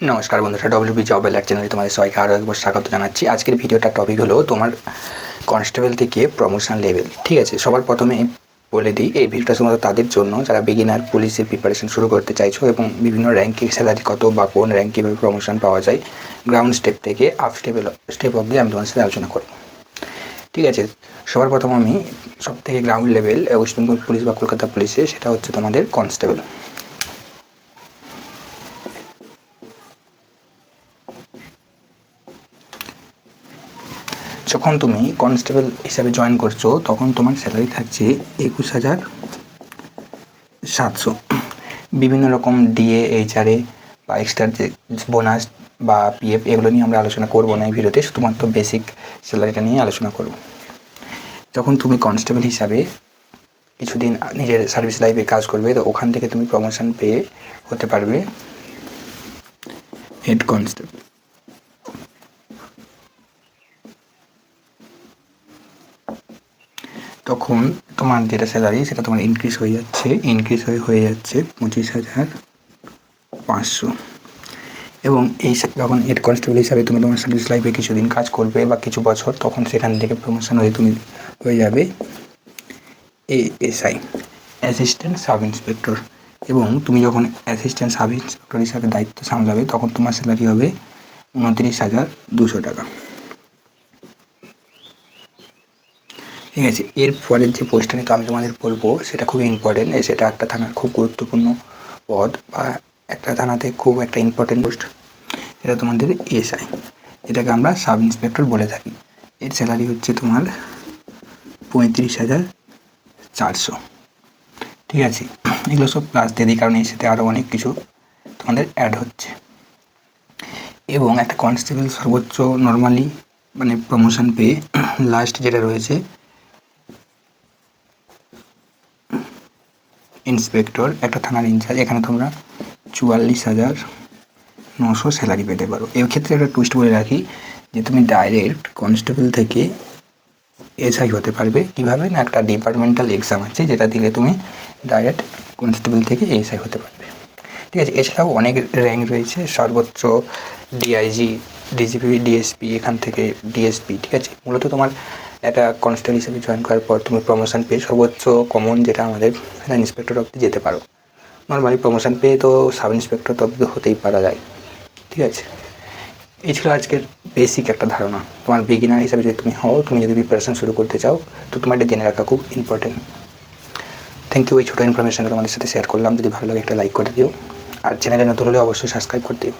নমস্কার বন্ধুরা, WB job alert চ্যানেলে তোমাদের সবাইকে আরও একবার স্বাগত জানাচ্ছি। আজকের ভিডিওটার টপিক হলো তোমার কনস্টেবল থেকে প্রমোশন লেভেল। ঠিক আছে, সবার প্রথমে বলে দিই, এই ভিডিওটা শুধুমাত্র তাদের জন্য যারা বিগিনার পুলিশের প্রিপারেশন শুরু করতে চাইছো এবং বিভিন্ন র্যাঙ্কে স্যালারি কত বা কোন র্যাঙ্ক কীভাবে প্রমোশন পাওয়া যায় গ্রাউন্ড স্টেপ থেকে আপ স্টেপ অবধি আমি তোমার সাথে আলোচনা করব। ঠিক আছে, সবার প্রথম আমি সব থেকে ground level West Bengal police বা কলকাতা পুলিশে, সেটা হচ্ছে তোমাদের কনস্টেবল। যখন তুমি কনস্টেবল হিসাবে জয়েন করছো তখন তোমার স্যালারি থাকছে 21,700। বিভিন্ন রকম ডিএ, এইচআরএ বা এক্সট্রা যে বোনাস বা পিএফ, এগুলো নিয়ে আমরা আলোচনা করবো না এই ভিডিওতে, শুধুমাত্র বেসিক স্যালারিটা নিয়ে আলোচনা করব। যখন তুমি কনস্টেবল হিসাবে কিছুদিন নিজের সার্ভিস লাইফে কাজ করবে, তো ওখান থেকে তুমি প্রমোশন পেয়ে হতে পারবে হেড কনস্টেবল। তখন তোমার যেটা স্যালারি সেটা তোমার ইনক্রিজ হয়ে যাচ্ছে 25,500। এবং এই যখন হেড কনস্টেবল হিসাবে তুমি তোমার সার্ভিস লাইফে কিছুদিন কাজ করবে বা কিছু বছর, তখন সেখান থেকে প্রমোশন হয়ে তুমি হয়ে যাবে এএসআই, অ্যাসিস্ট্যান্ট সাব ইন্সপেক্টর। এবং তুমি যখন অ্যাসিস্ট্যান্ট সাব ইন্সপেক্টর হিসাবে দায়িত্ব সামলাবে তখন তোমার স্যালারি হবে 29,200 টাকা। ঠিক আছে, এর পরের যে পোস্টটা নিয়ে তো আমি তোমাদের বলবো সেটা খুবই ইম্পর্টেন্ট। সেটা একটা থানার খুব গুরুত্বপূর্ণ পদ বা একটা থানাতে খুব একটা ইম্পর্টেন্ট পোস্ট, এটা তোমাদের এএসআই, এটাকে আমরা সাব ইন্সপেক্টর বলে থাকি। এর স্যালারি হচ্ছে তোমার 35,400। ঠিক আছে, এগুলো সব প্লাস দিয়ে দিই কারণ এর সাথে আরও অনেক কিছু তোমাদের অ্যাড হচ্ছে। এবং একটা কনস্টেবল সর্বোচ্চ নর্মালি মানে প্রমোশন পেয়ে লাস্ট যেটা রয়েছে ইন্সপেক্টর, একটা থানার ইনচার্জ, এখানে তোমরা 44,900 স্যালারি পেতে পারো। এর ক্ষেত্রে একটা টুইস্ট বলে রাখি যে তুমি ডাইরেক্ট কনস্টেবল থেকে এসআই হতে পারবে। কীভাবে না, একটা ডিপার্টমেন্টাল এক্সাম আছে যেটা দিলে তুমি ডাইরেক্ট কনস্টেবল থেকে এসআই হতে পারবে। ঠিক আছে, এছাড়াও অনেক র্যাঙ্ক রয়েছে, সর্বোচ্চ ডিআইজি, ডিজিপি, ডিএসপি, এখান থেকে ডিএসপি। ঠিক আছে, মূলত তোমার একটা কনস্টেবল হিসেবে জয়েন করার পর তুমি প্রমোশন পেয়ে সর্বোচ্চ কমন যেটা আমাদের ইন্সপেক্টর অবধি যেতে পারো। নর্মালি প্রমোশন পেয়ে তো সাব ইন্সপেক্টর অবধি হতেই পারা যায়। ঠিক আছে, এই ছিল আজকের বেসিক একটা ধারণা। তোমার বিগিনার হিসাবে যদি তুমি হও, তুমি যদি প্রিপারেশন শুরু করতে চাও, তো তোমার এটা জেনে রাখা খুব ইম্পর্টেন্ট। থ্যাংক ইউ, এই ছোটো ইনফরমেশনটা তোমাদের সাথে শেয়ার করলাম। যদি ভালো লাগে একটা লাইক করে দিও, আর চ্যানেলে নতুন হলে অবশ্যই সাবস্ক্রাইব করে দিও।